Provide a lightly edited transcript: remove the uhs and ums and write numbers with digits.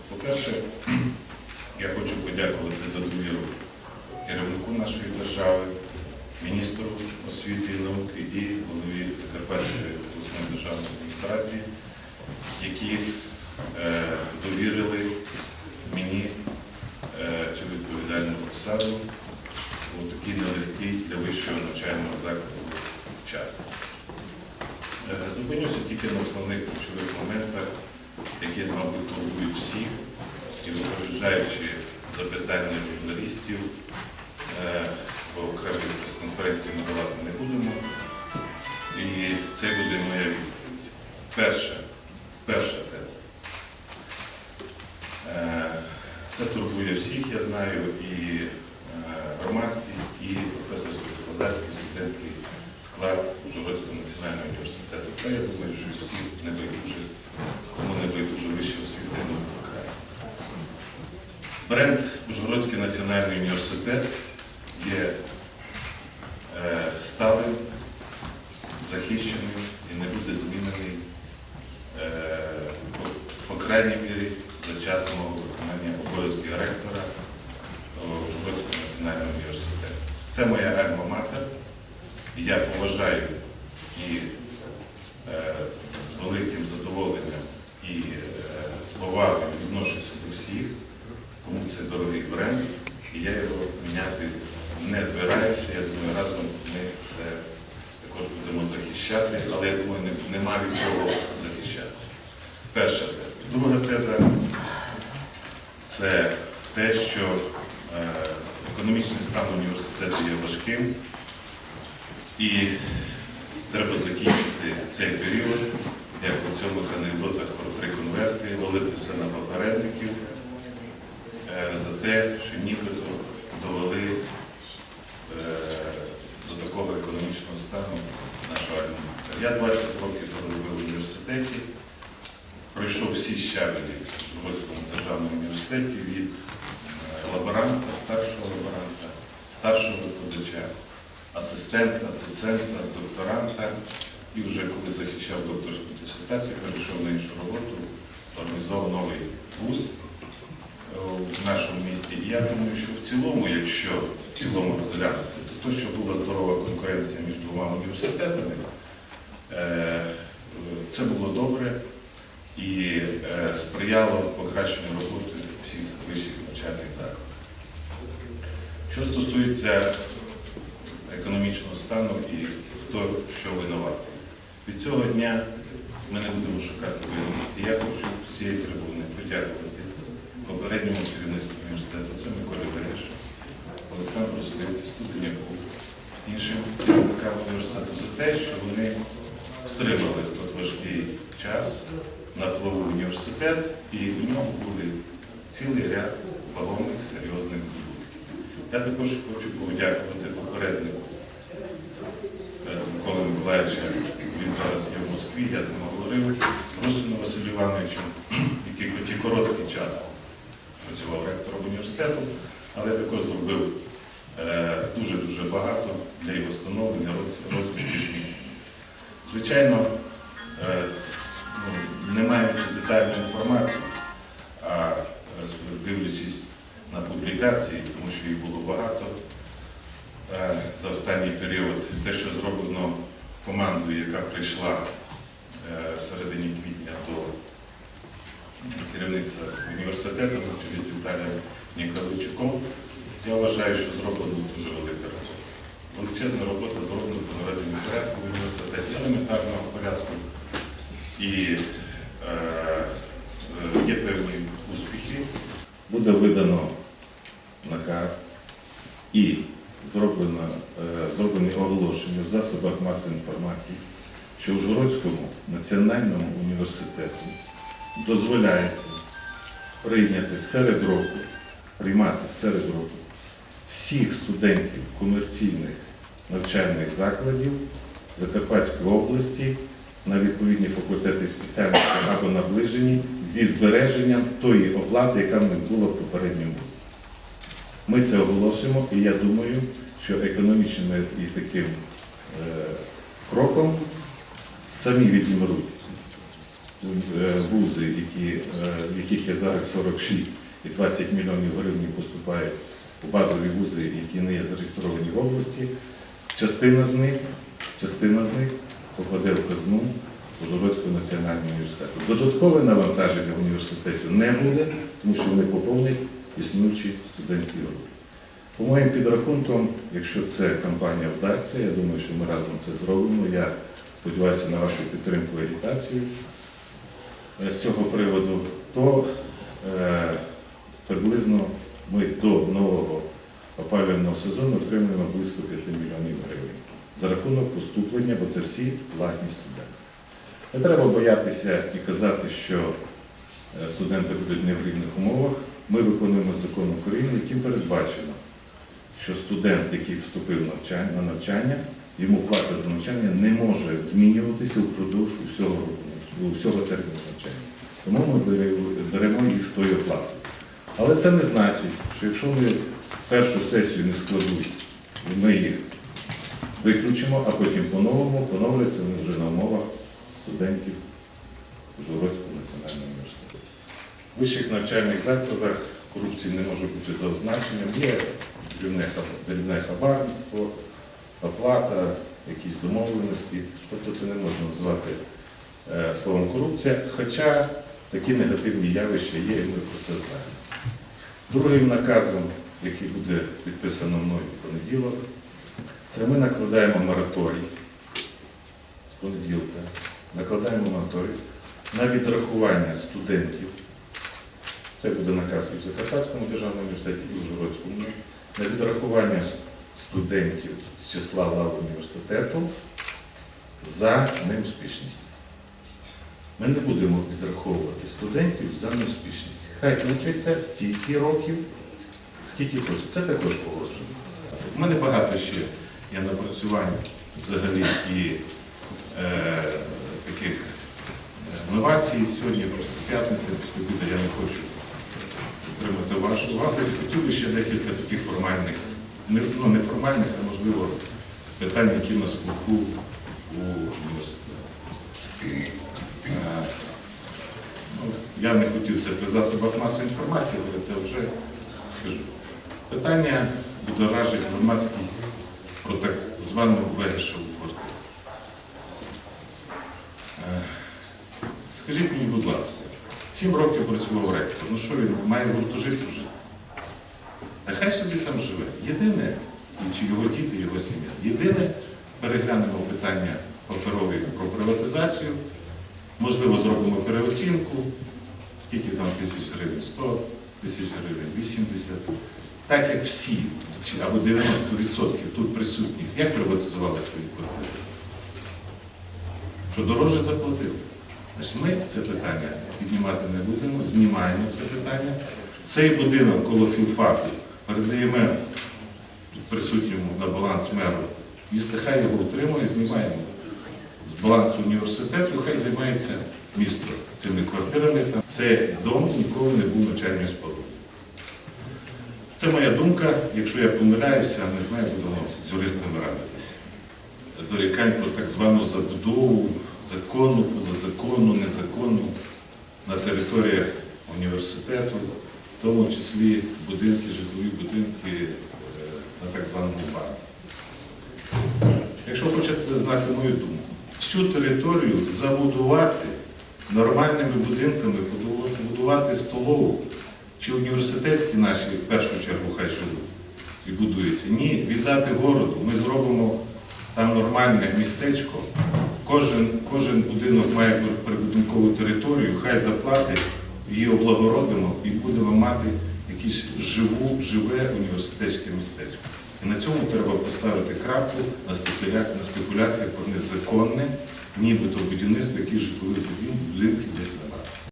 По-перше, я хочу подякувати за довіру керівнику нашої держави, міністру освіти і науки і голові Закарпатської обласної державної адміністрації, які довірили мені цю відповідальну посаду у такий нелегкий для вищого навчального закладу час. Зупинюся тільки на основних ключових моментах, які, мабуть, турбують всіх, і випереджаючи запитання журналістів, бо окремої прес-конференції ми давати не будемо. І це буде моя відповідь. Перша теза. Це турбує всіх, я знаю, і громадськість, і професорсько-викладацький, студентський склад Ужгородського національного університету. Та я думаю, що всі не байдуже, кому не байдуже вища освіта і наука краю. Бренд Ужгородський національний університет є сталим, захищеним і не буде змінений, по крайній мірі, за час мого виконання обов'язків ректора Ужгородського національного університету. Це моя альма-матер, і я поважаю і з великим задоволенням і з повагою відношуся до всіх, кому це дорогий бренд, і я його міняти не збираюся. Я думаю, разом ми це також будемо захищати, але я думаю, нема від кого захищати. Перша теза. Друга теза – це те, що економічний стан університету є важким, і треба закінчити цей період, як у цьому анекдотах про 3 конверти, валити все на попередників за те, що нібито довели до такого економічного стану нашого альма-матер. Я 20 років проробив в університеті, пройшов всі щабелі в Ужгородському державному університеті від лаборанта, старшого викладача, асистента, доцента, докторанта, і вже коли захищав докторську дисертацію, перейшов на іншу роботу, організував новий вуз в нашому місті. І я думаю, що в цілому, якщо в цілому розглянути, то те, що була здорова конкуренція між двома університетами, це було добре і сприяло покращенню роботи всіх вищих навчальних закладів. Що стосується економічного стану і хто що винуватий. Від цього дня ми не будемо шукати винних. І я хочу з цієї трибуни подякувати попередньому керівництву університету, це Миколі Верешу, Олександру Сливці, Студеняку, іншим керівникам університету за те, що вони втримали той важкий час на плаву університет, і в ньому були цілий ряд вагомих, серйозних здобутків. Я також хочу подякувати попереднику Миколи Миколаївича, він зараз є в Москві, я з ним говорив, Русину Василю Івановичу, який хоч і короткий час працював ректором університету, але також зробив дуже-дуже багато для його становлення, розвитку змісту. Звичайно, не маючи детальну інформацію, а дивлячись на публікації, тому що їх було багато за останній період, те, що зроблено командою, яка прийшла в середині квітня до керівництва університету, через Віталія Ніколайчуком, я вважаю, що зроблено дуже велика робота. Величезна робота зроблена по наведенню порядку в університеті, елементарного порядку. І є певні успіхи. Буде видано наказ і зроблені оголошення в засобах масової інформації, що Ужгородському національному університету дозволяється приймати серед року всіх студентів комерційних навчальних закладів Закарпатської області на відповідні факультети спеціальності або наближені зі збереженням тої облади, яка в них була в попередньому вузі. Ми це оголошуємо, і я думаю, що економічним і таким кроком самі відімруть вузи, в яких є зараз 46 і 20 мільйонів гривень поступають у базові вузи, які не є зареєстровані в області. Частина з них попаде в казну Ужгородського національного університету. Додаткове навантаження університету не буде, тому що вони поповнять існуючі студентські групи. По моїм підрахункам, якщо ця кампанія вдасться, я думаю, що ми разом це зробимо. Я сподіваюся на вашу підтримку і агітацію з цього приводу, то приблизно ми до нового опалювального сезону отримуємо близько 5 мільйонів гривень за рахунок поступлення, бо це всі платні студенти. Не треба боятися і казати, що студенти будуть не в рівних умовах. Ми виконуємо закон України, яким передбачено, що студент, який вступив на навчання, йому плата за навчання не може змінюватися впродовж усього терміну навчання. Тому ми беремо їх з тої оплати. Але це не значить, що якщо ми першу сесію не складуть, ми їх виключимо, а потім по-новому поновляться вони вже на умовах студентів Ужгородського національного університету. В вищих навчальних закладах корупції не може бути за означенням. Є дрібне хабарництво, оплата, якісь домовленості. Тобто це не можна назвати словом корупція, хоча такі негативні явища є, і ми про це знаємо. Другим наказом, який буде підписано мною в понеділок, це ми накладаємо мораторій з понеділка, накладаємо мораторій на відрахування студентів. Це буде наказ і в Закарпатському державному університеті, і в Ужгородському, на відрахування студентів з числа лав університету за неуспішність. Ми не будемо відраховувати студентів за неуспішність. Хай учаться стільки років, скільки хочуть. Це також погоджено. У мене багато ще є напрацювань взагалі і таких новацій. Сьогодні просто п'ятниця, після обіду я не хочу стримати вашу увагу. Хотів би ще декілька таких формальних, не формальних, а можливо питань, які на слуху у університеті. Я не хотів це при засобах масової інформації говорити, а вже скажу. Питання будоражить громадськість про так звану вирішову квартиру. Скажіть мені, будь ласка, 7 років працював ректор, ну що він має гуртожитку жити? Та хай собі там живе. Єдине, чи його діти, його сім'я, єдине, переглянемо питання паперові про приватизацію, можливо, зробимо переоцінку, скільки там тисяч гривень, 100 тисяч гривень, 80. Так як всі, або 90% тут присутніх, як приватизували свої квартири? Що дорожче заплатили? Значить, ми це питання піднімати не будемо, знімаємо це питання. Цей будинок коло філфаку передаємо присутньому на баланс меру, і хай його утримує, знімаємо з балансу університету, хай займається місто цими квартирами. Цей дом ніколи не був навчальною спорудою. Це моя думка. Якщо я помиляюся, не знаю, будемо з юристами радитися. Дорікань про так звану забудову, закону, позазаконну, незаконну на територіях університету, в тому числі будинки, житлові будинки на так званому барі. Якщо хочете знати мою думку, всю територію забудувати нормальними будинками, будувати столову, чи університетські наші, в першу чергу, хай живуть і будуються. Ні, віддати городу. Ми зробимо там нормальне містечко. Кожен будинок має прибудинкову територію, хай заплатить, її облагородимо і будемо мати якесь живе університетське містечко. І на цьому треба поставити крапку на спекуляціях про незаконне, нібито будівництво, яких житлових будинків десь немає.